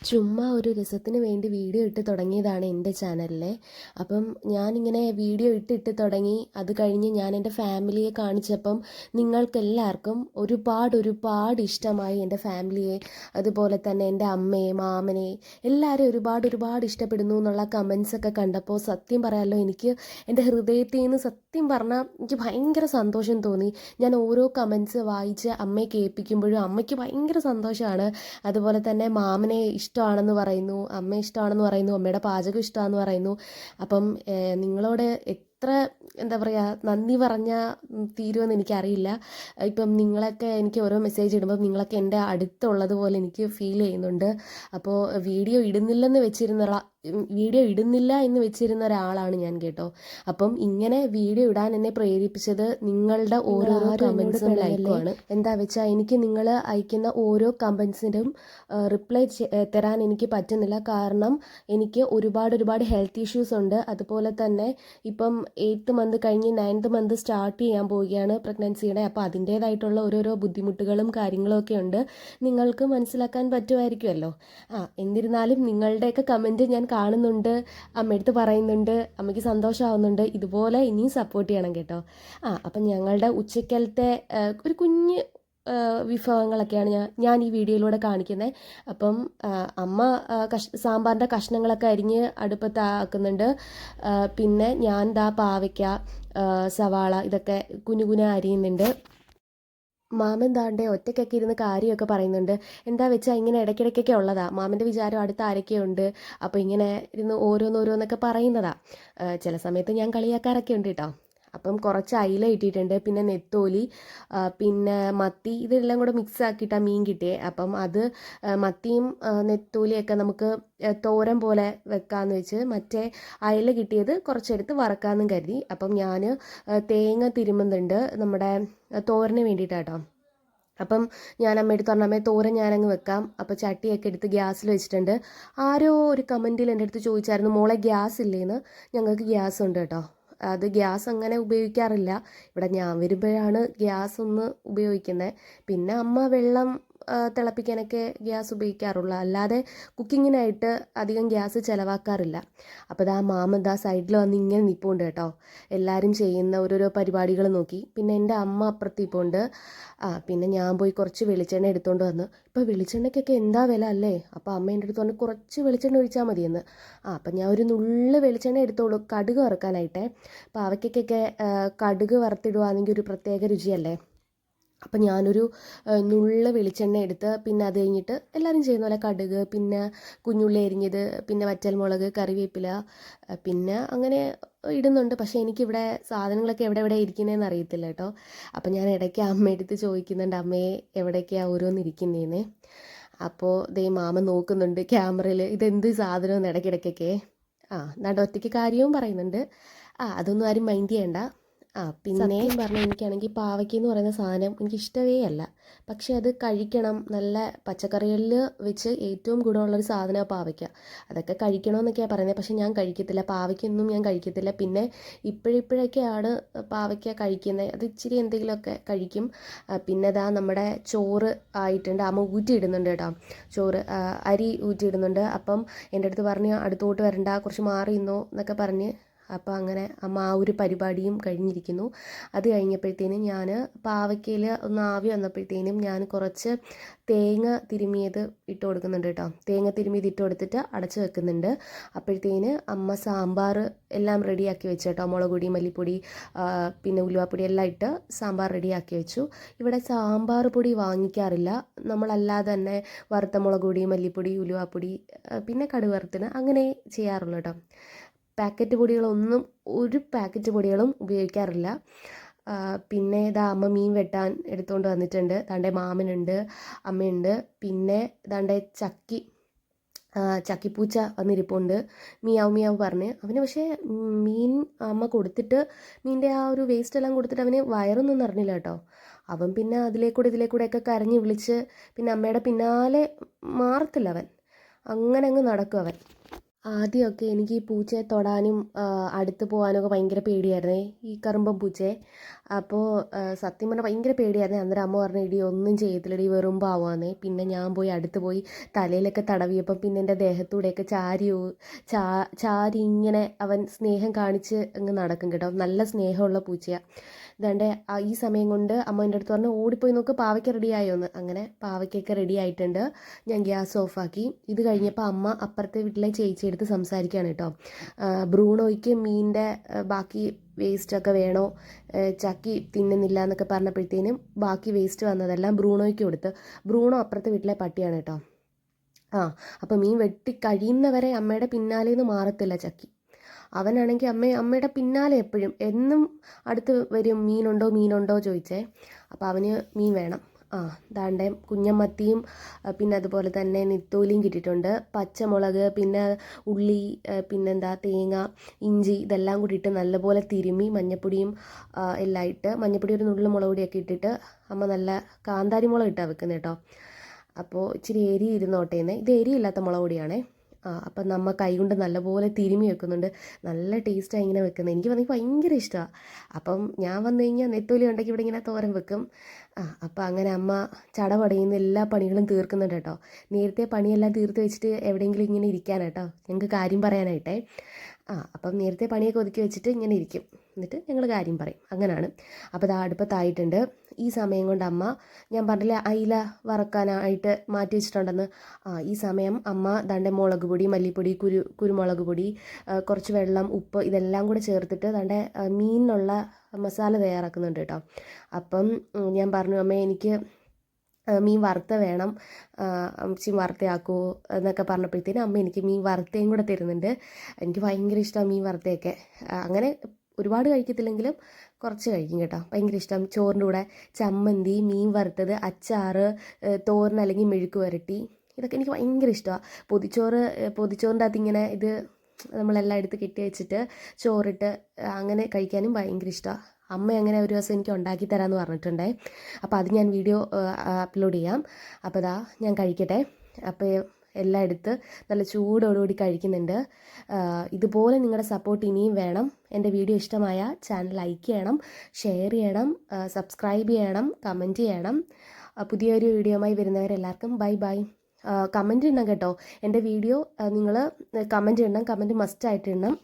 ചുമ്മാ ഒരു രസത്തിന് വേണ്ടി വീഡിയോ ഇട്ട് തുടങ്ങിയതാണ് എൻ്റെ ചാനലിലെ. അപ്പം ഞാനിങ്ങനെ വീഡിയോ ഇട്ട് തുടങ്ങി. അത് കഴിഞ്ഞ് ഞാൻ എൻ്റെ ഫാമിലിയെ കാണിച്ചപ്പം നിങ്ങൾക്കെല്ലാവർക്കും ഒരുപാട് ഇഷ്ടമായി എൻ്റെ ഫാമിലിയെ. അതുപോലെ തന്നെ എൻ്റെ അമ്മയെ, മാമനെ എല്ലാവരും ഒരുപാട് ഇഷ്ടപ്പെടുന്നു എന്നുള്ള കമൻസൊക്കെ കണ്ടപ്പോൾ സത്യം പറയാമല്ലോ, എനിക്ക് എൻ്റെ ഹൃദയത്തിൽ നിന്ന് സത്യം പറഞ്ഞാൽ എനിക്ക് ഭയങ്കര സന്തോഷം തോന്നി. ഞാൻ ഓരോ കമൻസ് വായിച്ച് അമ്മയെ കേൾപ്പിക്കുമ്പോഴും അമ്മയ്ക്ക് ഭയങ്കര സന്തോഷമാണ്. അതുപോലെ തന്നെ മാമനെ ഇഷ്ടമാണെന്ന് പറയുന്നു, അമ്മ ഇഷ്ടമാണെന്ന് പറയുന്നു, അമ്മയുടെ പാചകം ഇഷ്ടമാണെന്ന് പറയുന്നു. അപ്പം നിങ്ങളോട് എത്ര എന്താ പറയുക നന്ദി പറഞ്ഞാൽ തീരുമെന്ന് എനിക്കറിയില്ല. ഇപ്പം നിങ്ങളൊക്കെ എനിക്ക് ഓരോ മെസ്സേജ് ഇടുമ്പം നിങ്ങളൊക്കെ എൻ്റെ അടുത്തുള്ളതുപോലെ എനിക്ക് ഫീൽ ചെയ്യുന്നുണ്ട്. അപ്പോൾ വീഡിയോ ഇടുന്നില്ല എന്ന് വെച്ചിരുന്ന ഒരാളാണ് ഞാൻ കേട്ടോ. അപ്പം ഇങ്ങനെ വീഡിയോ ഇടാൻ എന്നെ പ്രേരിപ്പിച്ചത് നിങ്ങളുടെ ഓരോരോ കമൻസും ലൈക്കുമാണ്. എന്താ വെച്ചാൽ എനിക്ക് നിങ്ങൾ അയക്കുന്ന ഓരോ കമൻസിനും റിപ്ലൈ തരാൻ എനിക്ക് പറ്റുന്നില്ല. കാരണം എനിക്ക് ഒരുപാട് ഹെൽത്ത് ഇഷ്യൂസ് ഉണ്ട്. അതുപോലെ തന്നെ ഇപ്പം 8th മന്ത് കഴിഞ്ഞ് 9th മന്ത് സ്റ്റാർട്ട് ചെയ്യാൻ പോവുകയാണ് പ്രഗ്നൻസിയുടെ. അപ്പോൾ അതിൻ്റേതായിട്ടുള്ള ഓരോരോ ബുദ്ധിമുട്ടുകളും കാര്യങ്ങളും ഒക്കെ ഉണ്ട്. നിങ്ങൾക്ക് മനസ്സിലാക്കാൻ പറ്റുമായിരിക്കുമല്ലോ. എന്നിരുന്നാലും നിങ്ങളുടെയൊക്കെ കമൻറ്റ് ഞാൻ കാണുന്നുണ്ട്, അമ്മയടുത്ത് പറയുന്നുണ്ട്, അമ്മയ്ക്ക് സന്തോഷമാവുന്നുണ്ട്. ഇതുപോലെ ഇനിയും സപ്പോർട്ട് ചെയ്യണം കേട്ടോ. അപ്പം ഞങ്ങളുടെ ഉച്ചക്കലത്തെ ഒരു കുഞ്ഞ് വിഭവങ്ങളൊക്കെയാണ് ഞാൻ ഈ വീഡിയോയിലൂടെ കാണിക്കുന്നത്. അപ്പം അമ്മ സാമ്പാറിൻ്റെ കഷ്ണങ്ങളൊക്കെ അരിഞ്ഞ് അടുപ്പത്താക്കുന്നുണ്ട്. പിന്നെ ഞാൻ പാവയ്ക്ക, സവാള ഇതൊക്കെ കുനുകുന അരിയുന്നുണ്ട്. മാമൻ ദാണ്ടെ ഒറ്റയ്ക്കൊക്കെ ഇരുന്ന് കാര്യമൊക്കെ പറയുന്നുണ്ട്. എന്താ വെച്ചാൽ ഇങ്ങനെ ഇടയ്ക്കിടയ്ക്കൊക്കെ ഉള്ളതാ. മാമൻ്റെ വിചാരം അടുത്ത് ആരൊക്കെയുണ്ട്, അപ്പോൾ ഇങ്ങനെ ഇരുന്ന് ഓരോന്നൊക്കെ പറയുന്നതാ. ചില സമയത്ത് ഞാൻ കളിയാക്കാറൊക്കെ ഉണ്ട് കേട്ടോ. അപ്പം കുറച്ച് അയില ഇട്ടിട്ടുണ്ട്, പിന്നെ നെത്തോലി, പിന്നെ മത്തി, ഇതെല്ലാം കൂടെ മിക്സ് ആക്കിയിട്ടാണ് മീൻ കിട്ടിയേ. അപ്പം അത് മത്തിയും നെത്തോലിയൊക്കെ നമുക്ക് തോരൻ പോലെ വെക്കാമെന്ന് വെച്ച് മറ്റേ അയില കിട്ടിയത് കുറച്ചെടുത്ത് വറക്കാമെന്നും കരുതി. അപ്പം ഞാൻ തേങ്ങ തിരുമുന്നുണ്ട് നമ്മുടെ തോരന് വേണ്ടിയിട്ടാട്ടോ. അപ്പം ഞാൻ അമ്മയെടുത്ത് പറഞ്ഞു, അമ്മയെ തോരൻ ഞാനങ്ങ് വെക്കാം. അപ്പോൾ ചട്ടിയൊക്കെ എടുത്ത് ഗ്യാസിൽ വെച്ചിട്ടുണ്ട്. ആരോ ഒരു കമൻറ്റിൽ എൻ്റെ അടുത്ത് ചോദിച്ചായിരുന്നു, മോളെ ഗ്യാസ് ഇല്ലേന്ന്. ഞങ്ങൾക്ക് ഗ്യാസ് ഉണ്ട് കേട്ടോ. അത് ഗ്യാസ് അങ്ങനെ ഉപയോഗിക്കാറില്ല. ഇവിടെ ഞാൻ വരുമ്പോഴാണ് ഗ്യാസ് ഒന്ന് ഉപയോഗിക്കുന്നത്. പിന്നെ അമ്മ വെള്ളം തിളപ്പിക്കാനൊക്കെ ഗ്യാസ് ഉപയോഗിക്കാറുള്ളൂ, അല്ലാതെ കുക്കിങ്ങിനായിട്ട് അധികം ഗ്യാസ് ചിലവാക്കാറില്ല. അപ്പോൾ മാമൻ സൈഡിൽ വന്ന് ഇങ്ങനെ നിൽപ്പുണ്ട് കേട്ടോ, എല്ലാവരും ചെയ്യുന്ന ഓരോരോ പരിപാടികൾ നോക്കി. പിന്നെ എൻ്റെ അമ്മ അപ്പുറത്തിപ്പുണ്ട്. പിന്നെ ഞാൻ പോയി കുറച്ച് വെളിച്ചെണ്ണ എടുത്തുകൊണ്ട് വന്നു. ഇപ്പോൾ വെളിച്ചെണ്ണയ്ക്കൊക്കെ എന്താ വില അല്ലേ. അപ്പോൾ അമ്മ എൻ്റെ അടുത്ത് പറഞ്ഞു കുറച്ച് വെളിച്ചെണ്ണ ഒഴിച്ചാൽ മതിയെന്ന്. അപ്പം ഞാൻ ഒരു നുള്ള് വെളിച്ചെണ്ണ എടുത്തോളൂ കടുക് വറുക്കാനായിട്ടേ. പാവയ്ക്കൊക്കെ കടുക് വറുത്തിടുവാണെങ്കിൽ ഒരു പ്രത്യേക രുചിയല്ലേ. അപ്പം ഞാനൊരു നുള്ള വെളിച്ചെണ്ണ എടുത്ത്, പിന്നെ അത് കഴിഞ്ഞിട്ട് എല്ലാവരും ചെയ്യുന്ന പോലെ കടുക്, പിന്നെ കുഞ്ഞുള്ളി അരിഞ്ഞത്, പിന്നെ വറ്റൽമുളക്, കറിവേപ്പില, പിന്നെ അങ്ങനെ ഇടുന്നുണ്ട്. പക്ഷേ എനിക്കിവിടെ സാധനങ്ങളൊക്കെ എവിടെ ഇരിക്കുന്നതെന്ന് അറിയത്തില്ല കേട്ടോ. അപ്പം ഞാൻ ഇടയ്ക്ക് അമ്മയെടുത്ത് ചോദിക്കുന്നുണ്ട്, അമ്മയെ എവിടേക്കാണ് ഓരോന്നിരിക്കുന്നതെന്ന്. അപ്പോൾ മാമ നോക്കുന്നുണ്ട് ക്യാമറയിൽ, ഇതെന്ത് സാധനമെന്ന് ഇടയ്ക്കിടയ്ക്കൊക്കെ. ഒറ്റയ്ക്ക് കാര്യവും പറയുന്നുണ്ട്. അതൊന്നും ആരും മൈൻഡ് ചെയ്യണ്ട. പിന്നെ പറഞ്ഞാൽ എനിക്കാണെങ്കിൽ പാവയ്ക്കെന്ന് പറയുന്ന സാധനം എനിക്ക് ഇഷ്ടമേ അല്ല. പക്ഷേ അത് കഴിക്കണം. നല്ല പച്ചക്കറികളിൽ വെച്ച് ഏറ്റവും ഗുണമുള്ളൊരു സാധനമാണ് പാവയ്ക്ക. അതൊക്കെ കഴിക്കണമെന്നൊക്കെയാണ് പറയുന്നത്. പക്ഷേ ഞാൻ കഴിക്കത്തില്ല, പാവയ്ക്കൊന്നും ഞാൻ കഴിക്കത്തില്ല. പിന്നെ ഇപ്പോഴൊക്കെയാണ് പാവയ്ക്ക കഴിക്കുന്നത്. അത് ഇച്ചിരി എന്തെങ്കിലുമൊക്കെ കഴിക്കും. പിന്നെ നമ്മുടെ ചോറ് ആയിട്ടുണ്ട്. അമ്മ ഊറ്റിയിടുന്നുണ്ട് കേട്ടോ, ചോറ് അരി ഊറ്റിയിടുന്നുണ്ട്. അപ്പം എൻ്റെ അടുത്ത് പറഞ്ഞ് അടുത്തോട്ട് വരണ്ട, കുറച്ച് മാറി നിന്നോ എന്നൊക്കെ പറഞ്ഞ്. അപ്പോൾ അങ്ങനെ അമ്മ ഒരു പരിപാടിയും കഴിഞ്ഞിരിക്കുന്നു. അത് കഴിഞ്ഞപ്പോഴത്തേനും ഞാൻ പാവയ്ക്കയിൽ ഒന്ന് ആവി വന്നപ്പോഴത്തേനും ഞാൻ കുറച്ച് തേങ്ങ തിരുമിയത് ഇട്ട് കൊടുക്കുന്നുണ്ട് കേട്ടോ. തേങ്ങ തിരുമിയത് ഇട്ട് കൊടുത്തിട്ട് അടച്ച് വെക്കുന്നുണ്ട്. അപ്പോഴത്തേന് അമ്മ സാമ്പാർ എല്ലാം റെഡിയാക്കി വെച്ചു കേട്ടോ. മുളക് പൊടി, മല്ലിപ്പൊടി, പിന്നെ ഉലുവാപ്പൊടി എല്ലാം ഇട്ട് സാമ്പാർ റെഡിയാക്കി വെച്ചു. ഇവിടെ സാമ്പാർ പൊടി വാങ്ങിക്കാറില്ല. നമ്മളല്ലാതെ തന്നെ വറുത്ത മുളക് പൊടി, മല്ലിപ്പൊടി, ഉലുവാപ്പൊടി, പിന്നെ കടുക് വറുത്തിന് അങ്ങനെ ചെയ്യാറുള്ളൂ കേട്ടോ. ഒരു പാക്കറ്റ് പൊടികളും ഉപയോഗിക്കാറില്ല. പിന്നെ അമ്മ മീൻ വെട്ടാൻ എടുത്തുകൊണ്ട് വന്നിട്ടുണ്ട്. ദാണ്ടെ മാമനുണ്ട്, അമ്മയുണ്ട്. പിന്നെ ദാണ്ടെ ചക്കിപ്പൂച്ച വന്നിരിപ്പുണ്ട്, മിയാവ് പറഞ്ഞ്. അവന് പക്ഷേ മീൻ അമ്മ കൊടുത്തിട്ട് മീനിൻ്റെ ആ ഒരു വേസ്റ്റ് എല്ലാം കൊടുത്തിട്ട് അവന് വയറൊന്നും നിറഞ്ഞില്ല കേട്ടോ. അവൻ പിന്നെ ഇതിലേക്കൂടെയൊക്കെ കരഞ്ഞ് വിളിച്ച് പിന്നെ അമ്മയുടെ പിന്നാലെ മാറത്തില്ല അവൻ. അങ്ങനെ അങ്ങ് നടക്കും അവൻ. ആദ്യമൊക്കെ എനിക്ക് ഈ പൂച്ചയെ തൊടാനും അടുത്ത് പോകാനൊക്കെ ഭയങ്കര പേടിയായിരുന്നേ, ഈ കറുമ്പൻ പൂച്ചയെ. അപ്പോൾ സത്യം പറഞ്ഞാൽ ഭയങ്കര പേടിയായിരുന്നേ. അന്നേരം അമ്മ പറഞ്ഞു, ഇടി ഒന്നും ചെയ്യത്തില്ലടി, വെറും പാവാന്നേ. പിന്നെ ഞാൻ പോയി അടുത്ത് പോയി തലയിലൊക്കെ തടവിയപ്പം പിന്നെ എൻ്റെ ദേഹത്തൂടെയൊക്കെ ചാരി ഇങ്ങനെ അവൻ സ്നേഹം കാണിച്ച് അങ്ങ് നടക്കും കേട്ടോ. നല്ല സ്നേഹമുള്ള പൂച്ചയാണ്. ഇതാണ്ട് ഈ സമയം കൊണ്ട് അമ്മ എൻ്റെ അടുത്ത് പറഞ്ഞു, ഓടിപ്പോയി നോക്ക് പാവയ്ക്ക റെഡി ആയോന്ന്. അങ്ങനെ പാവയ്ക്കൊക്കെ റെഡി ആയിട്ടുണ്ട്. ഞാൻ ഗ്യാസ് ഓഫാക്കി. ഇത് കഴിഞ്ഞപ്പോൾ അമ്മ അപ്പുറത്തെ വീട്ടിലെ ചേച്ചി എടുത്ത് സംസാരിക്കുകയാണ് കേട്ടോ. ബ്രൂണോയ്ക്ക് മീനിൻ്റെ ബാക്കി വേസ്റ്റൊക്കെ വേണോ, ചക്കി തിന്നുന്നില്ല എന്നൊക്കെ പറഞ്ഞപ്പോഴത്തേനും ബാക്കി വേസ്റ്റ് വന്നതെല്ലാം ബ്രൂണോയ്ക്ക് കൊടുത്ത്. ബ്രൂണോ അപ്പുറത്തെ വീട്ടിലെ പട്ടിയാണ് കേട്ടോ. അപ്പോൾ മീൻ വെട്ടി കഴിയുന്നവരെ അമ്മയുടെ പിന്നാലേന്ന് മാറത്തില്ല ചക്കി. അവനാണെങ്കിൽ അമ്മയുടെ പിന്നാലെ എപ്പോഴും എന്നും അടുത്ത് വരും, മീനുണ്ടോ ചോദിച്ചേ. അപ്പോൾ അവന് മീൻ വേണം. ദാണ്ടെ കുഞ്ഞമ്മത്തിയും പിന്നെ അതുപോലെ തന്നെ നെത്തോലിയും കിട്ടിയിട്ടുണ്ട്. പച്ചമുളക്, പിന്നെ ഉള്ളി, പിന്നെന്താ തേങ്ങ, ഇഞ്ചി ഇതെല്ലാം കൂടി ഇട്ട് നല്ലപോലെ തിരുമ്മി മഞ്ഞപ്പൊടിയും എല്ലാം ഇട്ട്, മഞ്ഞപ്പൊടി ഒരു നുള്ളു മുളക് പൊടിയൊക്കെ ഇട്ടിട്ട് അമ്മ നല്ല കാന്താരി മുളക് ഇട്ടാണ് വെക്കുന്നത് കേട്ടോ. അപ്പോൾ ഇച്ചിരി എരി ഇരുന്നോട്ടേന്ന്. ഇത് എരിയില്ലാത്ത മുളക് പൊടിയാണേ. അപ്പം നമ്മ കൈകൊണ്ട് നല്ലപോലെ തിരുമ്മി വെക്കുന്നുണ്ട്. നല്ല ടേസ്റ്റാണ് ഇങ്ങനെ വെക്കുന്നത്. എനിക്ക് ഭയങ്കര ഇഷ്ടമാണ്. അപ്പം ഞാൻ വന്നു കഴിഞ്ഞാൽ നെത്തോലി ഉണ്ടെങ്കിൽ ഇവിടെ ഇങ്ങനെ തോരൻ വെക്കും. അപ്പം അങ്ങനെ അമ്മ ചടപടയുന്ന എല്ലാ പണികളും തീർക്കുന്നുണ്ട് കേട്ടോ. നേരത്തെ പണിയെല്ലാം തീർത്ത് വെച്ചിട്ട് എവിടെയെങ്കിലും ഇങ്ങനെ ഇരിക്കാനാട്ടോ, ഞങ്ങൾക്ക് കാര്യം പറയാനായിട്ടേ. അപ്പം നേരത്തെ പണിയൊക്കെ ഒതുക്കി വെച്ചിട്ട് ഇങ്ങനെ ഇരിക്കും. എന്നിട്ട് ഞങ്ങൾ കാര്യം പറയും. അങ്ങനെയാണ്. അപ്പോൾ ഇത് അടുപ്പത്തായിട്ടുണ്ട്. ഈ സമയം കൊണ്ട് അമ്മ, ഞാൻ പറഞ്ഞില്ലേ അയില വറക്കാനായിട്ട് മാറ്റി വെച്ചിട്ടുണ്ടെന്ന്, ഈ സമയം അമ്മ ദാണ്ടെ മുളക് പൊടി, മല്ലിപ്പൊടി, കുരുമുളക് പൊടി, കുറച്ച് വെള്ളം, ഉപ്പ് ഇതെല്ലാം കൂടെ ചേർത്തിട്ട് ദാണ്ടെ മീനിനുള്ള മസാല തയ്യാറാക്കുന്നുണ്ട് കേട്ടോ. അപ്പം ഞാൻ പറഞ്ഞു, അമ്മേ എനിക്ക് മീൻ വറുത്ത വേണം, അമ്മച്ചി വറുത്തയാക്കുമോ എന്നൊക്കെ പറഞ്ഞപ്പോഴത്തേനും അമ്മ എനിക്ക് മീൻ വറുത്തയും കൂടെ തരുന്നുണ്ട്. എനിക്ക് ഭയങ്കര ഇഷ്ടമാണ് മീൻ വറുത്തയൊക്കെ. അങ്ങനെ ഒരുപാട് കഴിക്കത്തില്ലെങ്കിലും കുറച്ച് കഴിക്കും കേട്ടോ. ഭയങ്കര ഇഷ്ടം. ചോറിൻ്റെ കൂടെ ചമ്മന്തി, മീൻ വറുത്തത്, അച്ചാറ്, തോരൻ അല്ലെങ്കിൽ മെഴുക്ക് വരട്ടി, ഇതൊക്കെ എനിക്ക് ഭയങ്കര ഇഷ്ടമാണ്. പൊതിച്ചോറിൻ്റെ അകത്ത് ഇങ്ങനെ ഇത് നമ്മളെല്ലാം എടുത്ത് കെട്ടി വെച്ചിട്ട് ചോറിട്ട് അങ്ങനെ കഴിക്കാനും ഭയങ്കര ഇഷ്ടമാണ്. അമ്മ അങ്ങനെ ഒരു ദിവസം എനിക്ക് ഉണ്ടാക്കി തരാമെന്ന് പറഞ്ഞിട്ടുണ്ടേ. അപ്പോൾ അത് ഞാൻ വീഡിയോ അപ്ലോഡ് ചെയ്യാം. അപ്പോൾ ഇതാ ഞാൻ കഴിക്കട്ടെ. അപ്പോൾ എല്ലാം എടുത്ത് നല്ല ചൂടോടുകൂടി കഴിക്കുന്നുണ്ട്. ഇതുപോലെ നിങ്ങളുടെ സപ്പോർട്ട് ഇനിയും വേണം. എൻ്റെ വീഡിയോ ഇഷ്ടമായ ചാനൽ ലൈക്ക് ചെയ്യണം, ഷെയർ ചെയ്യണം, സബ്സ്ക്രൈബ് ചെയ്യണം, കമൻറ്റ് ചെയ്യണം. പുതിയൊരു വീഡിയോയുമായി വരുന്നവരെല്ലാവർക്കും ബൈ ബൈ. കമൻറ്റ് ഇടണം കേട്ടോ. എൻ്റെ വീഡിയോ നിങ്ങൾ കമൻറ്റ് ഇടണം. കമൻറ്റ് മസ്റ്റായിട്ട് ഇടണം.